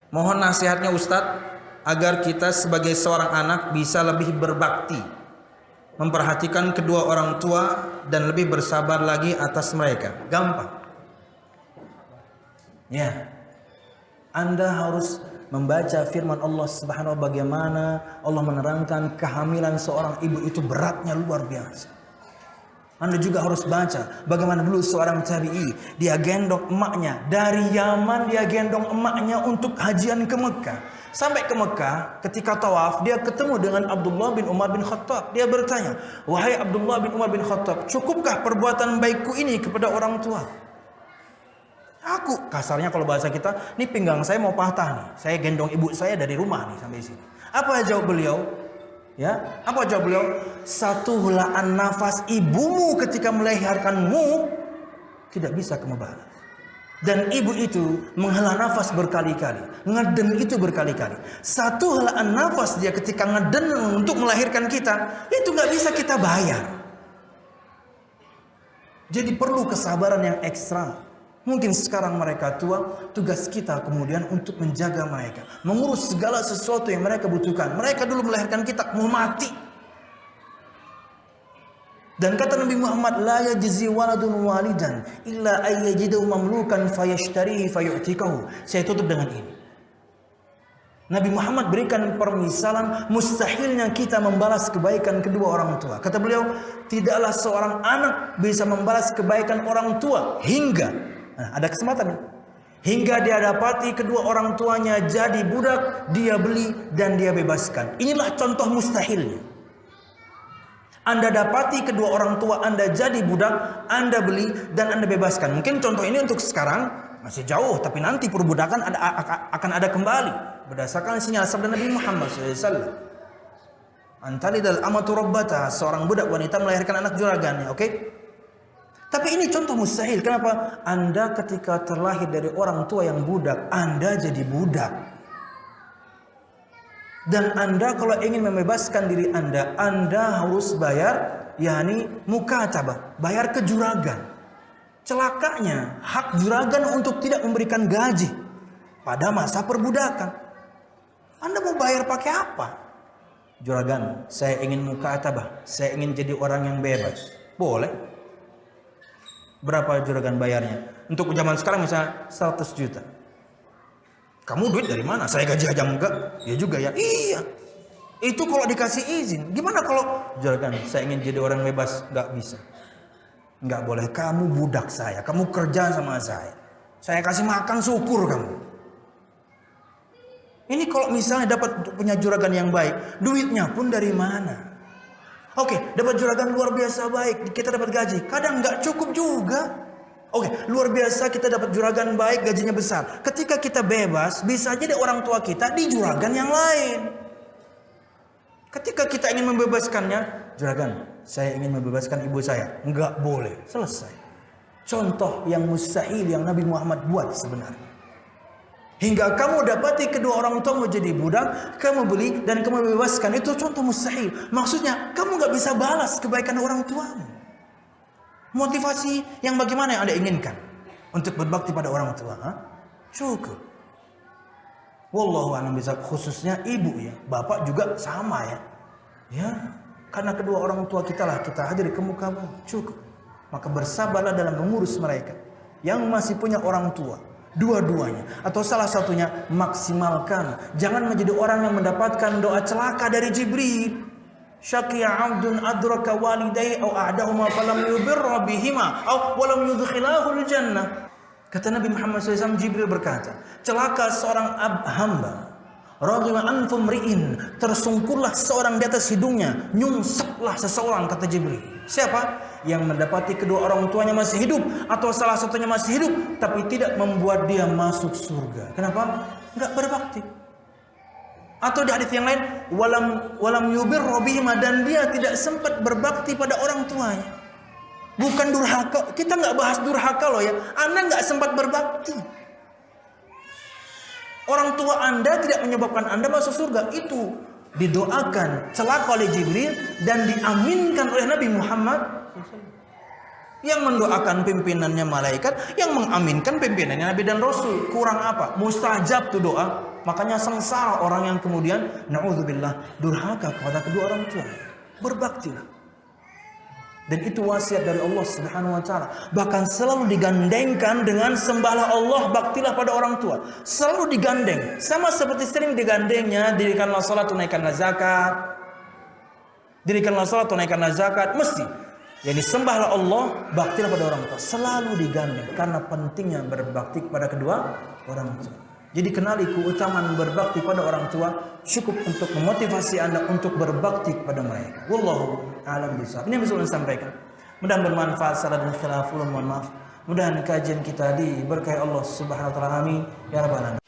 Mohon nasihatnya Ustadz agar kita sebagai seorang anak bisa lebih berbakti, memperhatikan kedua orang tua dan lebih bersabar lagi atas mereka. Gampang. Ya. Anda harus membaca firman Allah Subhanahu wa bagaimana Allah menerangkan kehamilan seorang ibu itu beratnya luar biasa. Anda juga harus baca bagaimana dulu seorang tabi'i, dia gendong emaknya dari Yaman, dia gendong emaknya untuk hajian ke Mekah. Sampai ke Mekah, ketika tawaf dia ketemu dengan Abdullah bin Umar bin Khattab. Dia bertanya, "Wahai Abdullah bin Umar bin Khattab, cukupkah perbuatan baikku ini kepada orang tua? Aku," kasarnya kalau bahasa kita, "Nih pinggang saya mau patah nih. Saya gendong ibu saya dari rumah nih sampai sini." Apa jawab beliau? Ya, apa jawab beliau? "Satu helaan nafas ibumu ketika melahirkanmu tidak bisa kamu balas. Dan ibu itu menghela nafas berkali-kali, ngeden itu berkali-kali. Satu helaan nafas dia ketika ngeden untuk melahirkan kita, itu nggak bisa kita bayar. Jadi perlu kesabaran yang ekstra. Mungkin sekarang mereka tua, tugas kita kemudian untuk menjaga mereka, mengurus segala sesuatu yang mereka butuhkan. Mereka dulu melahirkan kita mau mati. Dan kata Nabi Muhammad, la yajzi waladun walidan illa ayyajidu mamlukan fayashtarihi fayu'tikahu. Saya tutup dengan ini. Nabi Muhammad berikan permisalan mustahilnya kita membalas kebaikan kedua orang tua. Kata beliau, tidaklah seorang anak bisa membalas kebaikan orang tua hingga ada kesempatan hingga dia dapati kedua orang tuanya jadi budak, dia beli dan dia bebaskan. Inilah contoh mustahilnya. Anda dapati kedua orang tua Anda jadi budak, Anda beli dan Anda bebaskan. Mungkin contoh ini untuk sekarang masih jauh, tapi nanti perbudakan akan ada kembali berdasarkan sinyal sabda Nabi Muhammad SAW. Antalidal amatu rabbata, seorang budak wanita melahirkan anak juragannya, oke? Tapi ini contoh mustahil. Kenapa? Anda ketika terlahir dari orang tua yang budak, Anda jadi budak. Dan Anda kalau ingin membebaskan diri Anda harus bayar, yakni mukatabah, bayar ke juragan. Celakanya, hak juragan untuk tidak memberikan gaji pada masa perbudakan. Anda mau bayar pakai apa? Juragan, saya ingin mukatabah, saya ingin jadi orang yang bebas. Boleh. Berapa juragan bayarnya? Untuk zaman sekarang misalnya 100 juta. Kamu duit dari mana? Saya gaji aja enggak. Ya juga ya. Iya. Itu kalau dikasih izin. Gimana kalau juragan, saya ingin jadi orang bebas? Enggak bisa. Enggak boleh. Kamu budak saya. Kamu kerja sama saya. Saya kasih makan, syukur kamu. Ini kalau misalnya dapat punya juragan yang baik, duitnya pun dari mana? Oke, dapat juragan luar biasa baik, kita dapat gaji. Kadang nggak cukup juga. Oke, luar biasa kita dapat juragan baik, gajinya besar. Ketika kita bebas, bisa jadi orang tua kita di juragan yang lain. Ketika kita ingin membebaskannya, juragan, saya ingin membebaskan ibu saya. Nggak boleh, selesai. Contoh yang mustahil yang Nabi Muhammad buat sebenarnya. Hingga kamu dapati kedua orang tua mau jadi budak, kamu beli dan kamu bebaskan. Itu contoh mustahil. Maksudnya kamu gak bisa balas kebaikan orang tuamu. Motivasi yang bagaimana yang Anda inginkan untuk berbakti pada orang tua? Cukup. Wallahu a'lam bishawab. Khususnya ibu ya, bapak juga sama ya. Ya, karena kedua orang tua kita lah kita hadir ke muka bumi. Cukup. Maka bersabarlah dalam mengurus mereka yang masih punya orang tua. Dua-duanya atau salah satunya maksimalkan. Jangan menjadi orang yang mendapatkan doa celaka dari Jibril. Syaqiya 'abdun adraka walidayhi aw a'dahuma falam yubirra bihima aw walam yudkhilahu al-jannah. Kata Nabi Muhammad SAW, Jibril berkata, celaka seorang hamba, raghima anfum ri'in, tersungkurlah seorang di atas hidungnya, nyungseplah seseorang, kata Jibril. Siapa? Yang mendapati kedua orang tuanya masih hidup atau salah satunya masih hidup tapi tidak membuat dia masuk surga. Kenapa? Enggak berbakti. Atau di hadis yang lain, walam yubirra bihima, dan dia tidak sempat berbakti pada orang tuanya. Bukan durhaka. Kita enggak bahas durhaka loh ya. Anda enggak sempat berbakti. Orang tua Anda tidak menyebabkan Anda masuk surga. Itu didoakan celaka oleh Jibril dan diaminkan oleh Nabi Muhammad. Yang mendoakan pimpinannya malaikat, yang mengaminkan pimpinannya Nabi dan Rasul. Kurang apa? Mustajab tuh doa. Makanya sengsara orang yang kemudian na'udzubillah durhaka kepada kedua orang tua. Berbaktilah. Dan itu wasiat dari Allah Subhanahu wa taala. Bahkan selalu digandengkan dengan sembahlah Allah, baktilah pada orang tua. Selalu digandeng. Sama seperti sering digandengnya dirikanlah salat, tunaikanlah zakat. Dirikanlah salat, tunaikanlah zakat, mesti. Jadi sembahlah Allah, baktilah pada orang tua. Selalu digandeng karena pentingnya berbakti kepada kedua orang tua. Jadi kenali keutamaan berbakti pada orang tua cukup untuk memotivasi Anda untuk berbakti kepada mereka. Wallahu a'lam bishawab. Ini yang bisa saya sampaikan. Mudah-mudahan bermanfaat. Salah dan khilaf, mohon maaf. Mudah-mudahan kajian kita diberkahi Allah Subhanahu wa taala. Amin ya rabbal alamin.